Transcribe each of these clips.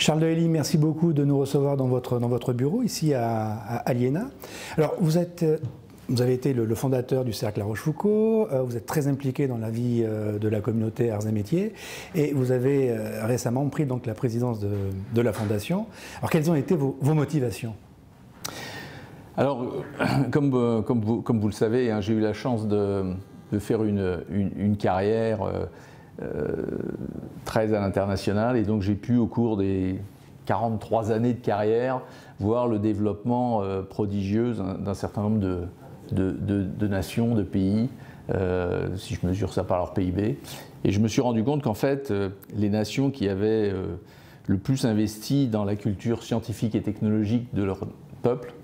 Charles de Hely, merci beaucoup de nous recevoir dans votre bureau ici à l'IENA. Alors vous avez été le fondateur du Cercle La Rochefoucauld, vous êtes très impliqué dans la vie de la communauté Arts et Métiers et vous avez récemment pris donc la présidence de la Fondation. Alors quelles ont été vos motivations ? Alors, comme vous le savez, hein, j'ai eu la chance de faire une carrière très à l'international et donc j'ai pu, au cours des 43 années de carrière, voir le développement prodigieux d'un certain nombre de nations, de pays, si je mesure ça par leur PIB. Et je me suis rendu compte qu'en fait, les nations qui avaient le plus investi dans la culture scientifique et technologique de leur peuple,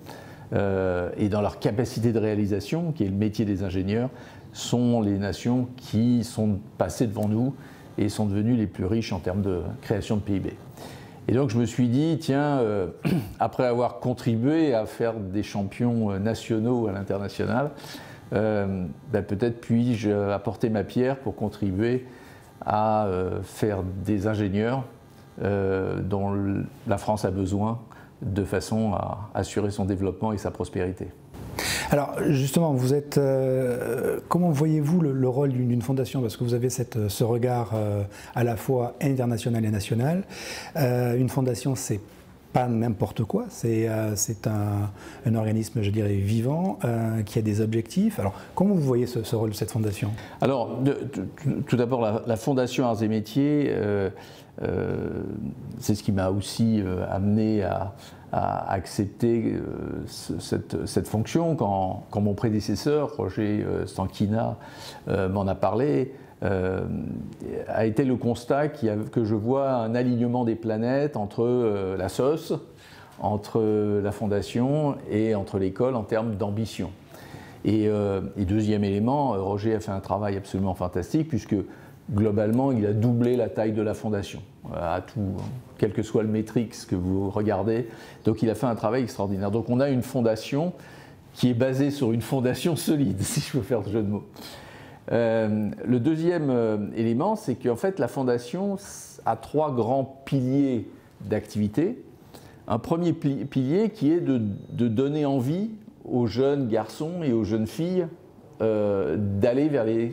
et dans leur capacité de réalisation, qui est le métier des ingénieurs, sont les nations qui sont passées devant nous et sont devenues les plus riches en termes de création de PIB. Et donc je me suis dit, tiens, après avoir contribué à faire des champions nationaux à l'international, peut-être puis-je apporter ma pierre pour contribuer à faire des ingénieurs dont la France a besoin, de façon à assurer son développement et sa prospérité. Alors justement, comment voyez-vous le rôle d'une fondation? Parce que vous avez ce regard à la fois international et national. Une fondation, c'est pas n'importe quoi, c'est un organisme, je dirais, vivant, qui a des objectifs. Alors comment vous voyez ce rôle de cette fondation? Alors, tout d'abord, la Fondation Arts et Métiers, c'est ce qui m'a aussi amené à accepter cette fonction quand mon prédécesseur, Roger Stankina, m'en a parlé. A été le constat que je vois un alignement des planètes entre la SOS, entre la Fondation et entre l'école en termes d'ambition. Et deuxième élément, Roger a fait un travail absolument fantastique puisque globalement il a doublé la taille de la Fondation, quel que soit le métrique que vous regardez. Donc il a fait un travail extraordinaire. Donc on a une fondation qui est basée sur une fondation solide, si je peux faire ce jeu de mots. Le deuxième élément, c'est qu'en fait la Fondation a trois grands piliers d'activité. Un premier pilier qui est de donner envie aux jeunes garçons et aux jeunes filles d'aller vers les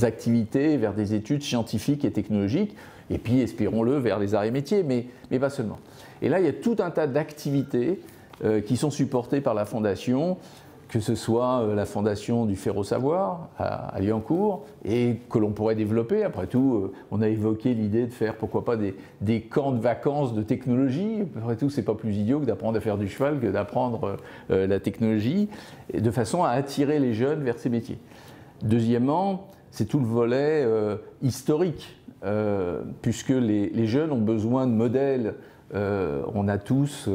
activités, vers des études scientifiques et technologiques, et puis espérons-le vers les arts et métiers, mais pas seulement. Et là il y a tout un tas d'activités qui sont supportées par la Fondation, que ce soit la fondation du Ferro-Savoir à Liancourt, et que l'on pourrait développer. Après tout, on a évoqué l'idée de faire, pourquoi pas, des camps de vacances de technologie. Après tout, c'est pas plus idiot que d'apprendre à faire du cheval que d'apprendre la technologie, de façon à attirer les jeunes vers ces métiers. Deuxièmement, c'est tout le volet historique, puisque les jeunes ont besoin de modèles. On a tous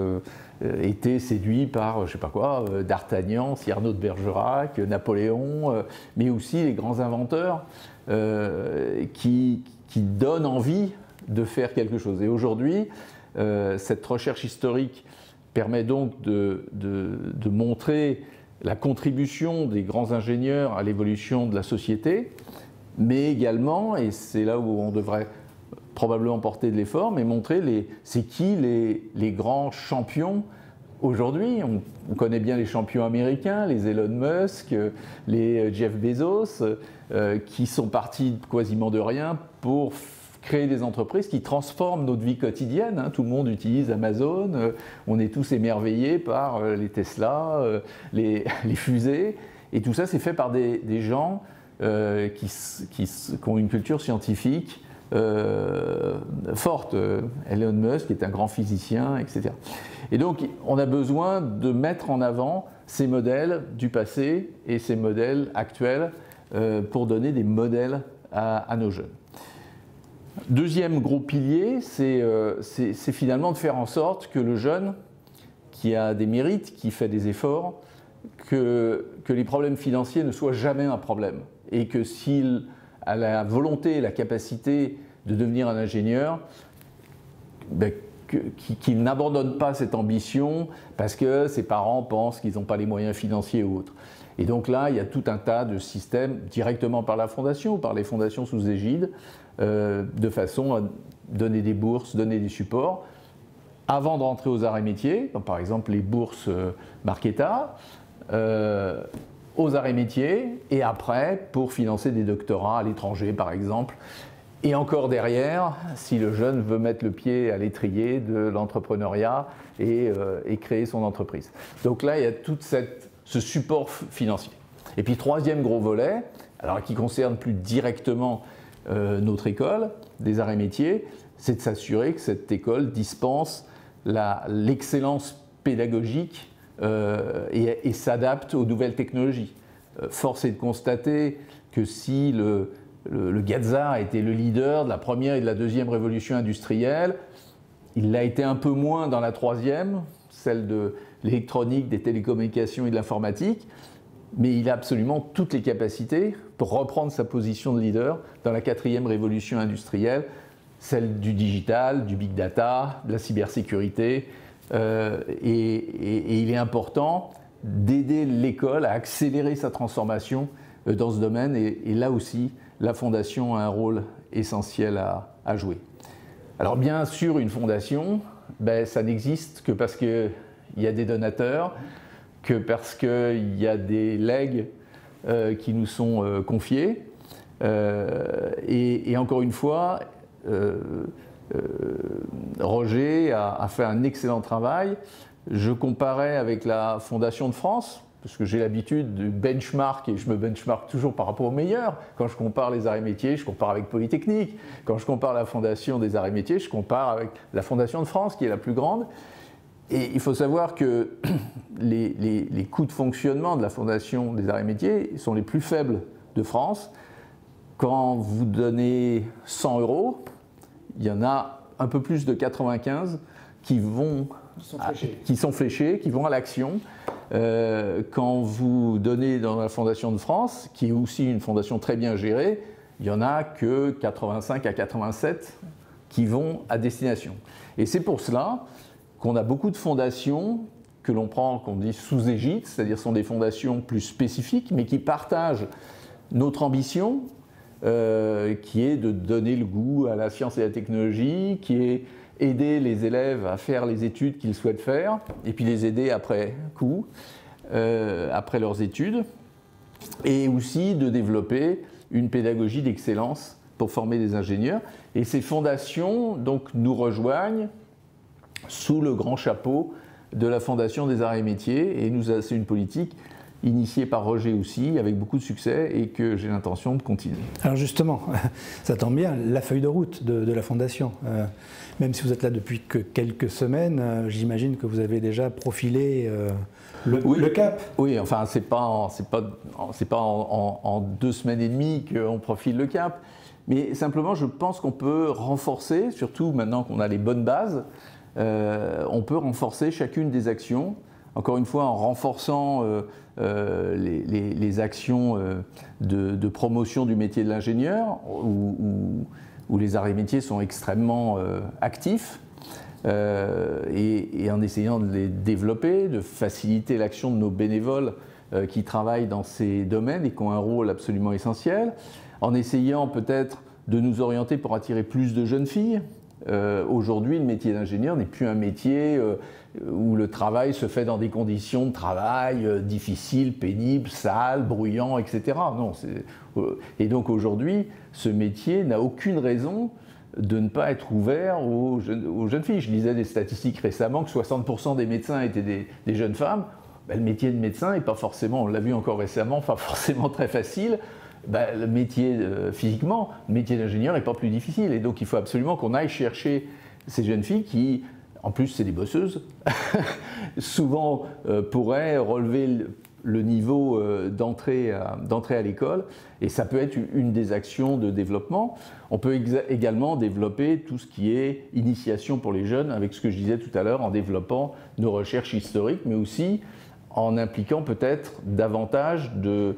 été séduits par, je sais pas quoi, D'Artagnan, Cyrano de Bergerac, Napoléon, mais aussi les grands inventeurs qui donnent envie de faire quelque chose. Et aujourd'hui, cette recherche historique permet donc de montrer la contribution des grands ingénieurs à l'évolution de la société, mais également, et c'est là où on devrait probablement porter de l'effort, mais montrer c'est qui les grands champions aujourd'hui. On connaît bien les champions américains, les Elon Musk, les Jeff Bezos, qui sont partis quasiment de rien pour créer des entreprises qui transforment notre vie quotidienne. Hein. Tout le monde utilise Amazon, on est tous émerveillés par les Tesla, les fusées, et tout ça c'est fait par des gens qui ont une culture scientifique forte. Elon Musk est un grand physicien, etc. Et donc on a besoin de mettre en avant ces modèles du passé et ces modèles actuels pour donner des modèles à nos jeunes. Deuxième gros pilier, c'est finalement de faire en sorte que le jeune qui a des mérites, qui fait des efforts, que les problèmes financiers ne soient jamais un problème, et que s'il a la volonté et la capacité de devenir un ingénieur, qu'il n'abandonne pas cette ambition parce que ses parents pensent qu'ils n'ont pas les moyens financiers ou autres. Et donc là, il y a tout un tas de systèmes directement par la Fondation ou par les fondations sous égide, de façon à donner des bourses, donner des supports, avant de rentrer aux arts et métiers, donc par exemple les bourses Marketa, aux arts et métiers, et après pour financer des doctorats à l'étranger par exemple. Et encore derrière, si le jeune veut mettre le pied à l'étrier de l'entrepreneuriat et créer son entreprise. Donc là, il y a tout ce support financier. Et puis troisième gros volet, alors qui concerne plus directement notre école des arts et métiers, c'est de s'assurer que cette école dispense l'excellence pédagogique et s'adapte aux nouvelles technologies. Force est de constater que si le GATSA était le leader de la première et de la deuxième révolution industrielle, il l'a été un peu moins dans la troisième, celle de l'électronique, des télécommunications et de l'informatique, mais il a absolument toutes les capacités pour reprendre sa position de leader dans la quatrième révolution industrielle, celle du digital, du big data, de la cybersécurité, et il est important d'aider l'école à accélérer sa transformation dans ce domaine, et là aussi, la Fondation a un rôle essentiel à jouer. Alors bien sûr, une fondation, ça n'existe que parce qu'il y a des donateurs, que parce qu'il y a des legs qui nous sont confiés. Et encore une fois, Roger a fait un excellent travail. Je comparais avec la Fondation de France, parce que j'ai l'habitude de benchmark, et je me benchmark toujours par rapport aux meilleurs. Quand je compare les arts et métiers, je compare avec Polytechnique. Quand je compare la Fondation des arts et métiers, je compare avec la Fondation de France, qui est la plus grande. Et il faut savoir que les coûts de fonctionnement de la Fondation des arts et métiers sont les plus faibles de France. Quand vous donnez 100 €, il y en a un peu plus de 95 qui sont fléchés, qui vont à l'action. Quand vous donnez dans la Fondation de France, qui est aussi une fondation très bien gérée, il n'y en a que 85 à 87 qui vont à destination. Et c'est pour cela qu'on a beaucoup de fondations que l'on prend, qu'on dit sous égide, c'est-à-dire sont des fondations plus spécifiques, mais qui partagent notre ambition, qui est de donner le goût à la science et à la technologie, qui est aider les élèves à faire les études qu'ils souhaitent faire, et puis les aider après coup, après leurs études, et aussi de développer une pédagogie d'excellence pour former des ingénieurs. Et ces fondations donc, nous rejoignent sous le grand chapeau de la Fondation des arts et métiers, et c'est une politique initiée par Roger aussi, avec beaucoup de succès, et que j'ai l'intention de continuer. Alors justement, ça tombe bien, la feuille de route de la Fondation. Même si vous êtes là depuis que quelques semaines, j'imagine que vous avez déjà profilé le cap. Oui, enfin, c'est pas en 2 semaines et demie qu'on profile le cap, mais simplement, je pense qu'on peut renforcer, surtout maintenant qu'on a les bonnes bases, on peut renforcer chacune des actions. Encore une fois, en renforçant les actions de promotion du métier de l'ingénieur, où les arts et métiers sont extrêmement actifs, et en essayant de les développer, de faciliter l'action de nos bénévoles qui travaillent dans ces domaines et qui ont un rôle absolument essentiel, en essayant peut-être de nous orienter pour attirer plus de jeunes filles. Aujourd'hui, le métier d'ingénieur n'est plus un métier où le travail se fait dans des conditions de travail difficiles, pénibles, sales, bruyants, etc. Non, et donc aujourd'hui, ce métier n'a aucune raison de ne pas être ouvert aux jeunes filles. Je lisais des statistiques récemment que 60% des médecins étaient des jeunes femmes. Ben, le métier de médecin n'est pas forcément, on l'a vu encore récemment, pas forcément très facile. Ben, le métier, physiquement, le métier d'ingénieur n'est pas plus difficile. Et donc il faut absolument qu'on aille chercher ces jeunes filles qui, en plus c'est des bosseuses, souvent pourraient relever le niveau d'entrée à l'école. Et ça peut être une des actions de développement. On peut également développer tout ce qui est initiation pour les jeunes, avec ce que je disais tout à l'heure, en développant nos recherches historiques, mais aussi en impliquant peut-être davantage de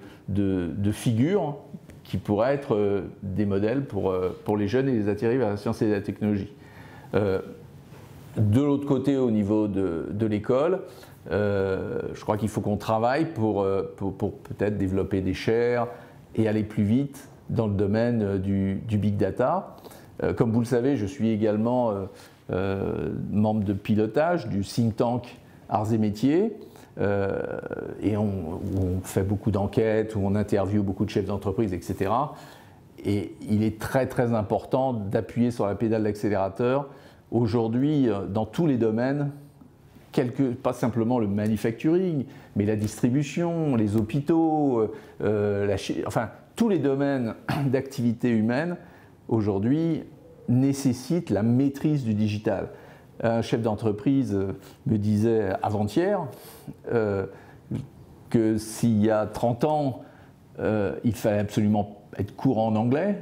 figures qui pourraient être des modèles pour les jeunes et les attirer vers la science et la technologie. De l'autre côté, au niveau de l'école, je crois qu'il faut qu'on travaille pour peut-être développer des chaires et aller plus vite dans le domaine du big data. Comme vous le savez, je suis également membre de pilotage du think tank Arts et Métiers, et où on fait beaucoup d'enquêtes, où on interviewe beaucoup de chefs d'entreprise, etc. Et il est très très important d'appuyer sur la pédale d'accélérateur aujourd'hui dans tous les domaines, pas simplement le manufacturing, mais la distribution, les hôpitaux, enfin tous les domaines d'activité humaine aujourd'hui nécessitent la maîtrise du digital. Un chef d'entreprise me disait avant-hier que s'il y a 30 ans, il fallait absolument être courant en anglais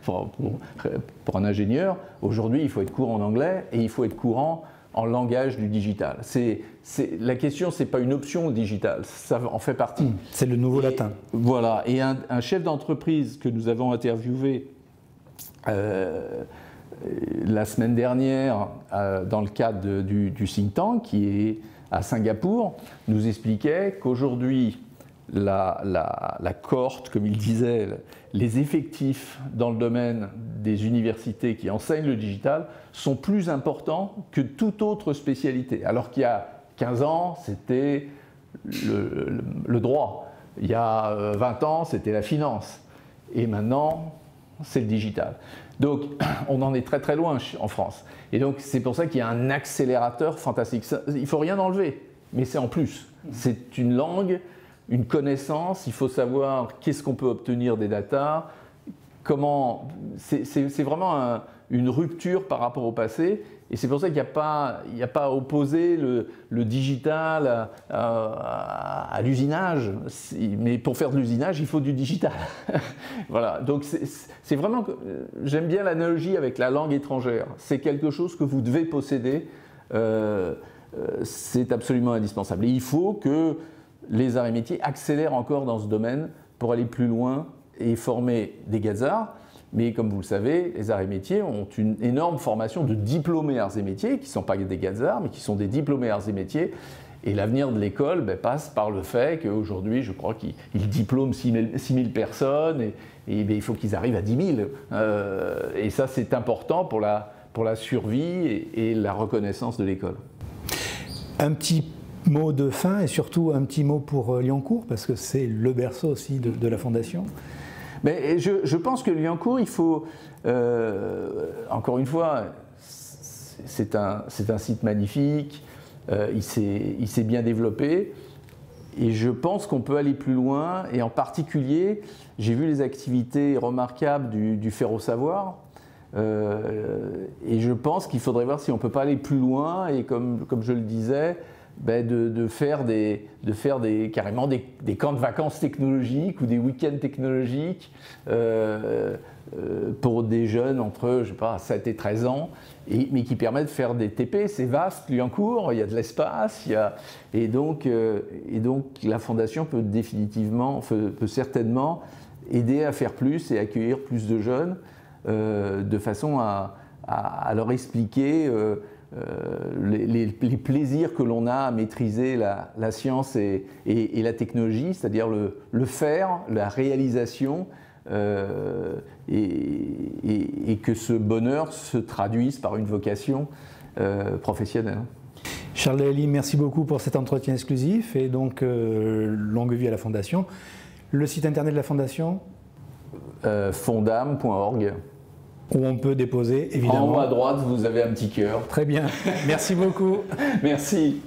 pour un ingénieur, aujourd'hui il faut être courant en anglais et il faut être courant en langage du digital. La question, ce n'est pas une option au digital, ça en fait partie. C'est le nouveau latin. Voilà, et un chef d'entreprise que nous avons interviewé la semaine dernière dans le cadre du think tank qui est à Singapour, nous expliquait qu'aujourd'hui, la cohorte, comme il disait, les effectifs dans le domaine des universités qui enseignent le digital sont plus importants que toute autre spécialité. Alors qu'il y a 15 ans, c'était le droit. Il y a 20 ans, c'était la finance. Et maintenant, c'est le digital. Donc, on en est très très loin en France. Et donc, c'est pour ça qu'il y a un accélérateur fantastique. Il ne faut rien enlever, mais c'est en plus. C'est une langue, une connaissance, il faut savoir qu'est-ce qu'on peut obtenir des datas, comment. C'est vraiment une rupture par rapport au passé. Et c'est pour ça qu'il n'y a pas à opposer le digital à l'usinage. Mais pour faire de l'usinage, il faut du digital. Voilà. Donc c'est vraiment. J'aime bien l'analogie avec la langue étrangère. C'est quelque chose que vous devez posséder. C'est absolument indispensable. Et il faut que les arts et métiers accélèrent encore dans ce domaine pour aller plus loin et former des gazards. Mais comme vous le savez, les arts et métiers ont une énorme formation de diplômés arts et métiers, qui ne sont pas des gazards, mais qui sont des diplômés arts et métiers. Et l'avenir de l'école passe par le fait qu'aujourd'hui, je crois qu'ils diplôment 6 000 personnes, et il faut qu'ils arrivent à 10 000. Et ça, c'est important pour la survie et la reconnaissance de l'école. Un petit mot de fin et surtout un petit mot pour Liancourt, parce que c'est le berceau aussi de la Fondation. Mais je pense que Liancourt, il faut, encore une fois, c'est un site magnifique, il s'est bien développé, et je pense qu'on peut aller plus loin, et en particulier, j'ai vu les activités remarquables du Ferro-Savoir, et je pense qu'il faudrait voir si on ne peut pas aller plus loin, et comme je le disais, de faire carrément des camps de vacances technologiques ou des week-ends technologiques pour des jeunes entre, je sais pas, 7 et 13 ans, mais qui permettent de faire des TP. C'est vaste, Liancourt, il y a de l'espace, et donc la Fondation peut certainement aider à faire plus et accueillir plus de jeunes de façon à leur expliquer les plaisirs que l'on a à maîtriser la science et la technologie, c'est-à-dire le faire, la réalisation, et que ce bonheur se traduise par une vocation professionnelle. Charles Daly, merci beaucoup pour cet entretien exclusif et donc longue vie à la Fondation. Le site internet de la Fondation fondam.org. Où on peut déposer, évidemment. En haut à droite, vous avez un petit cœur. Très bien. Merci beaucoup. Merci.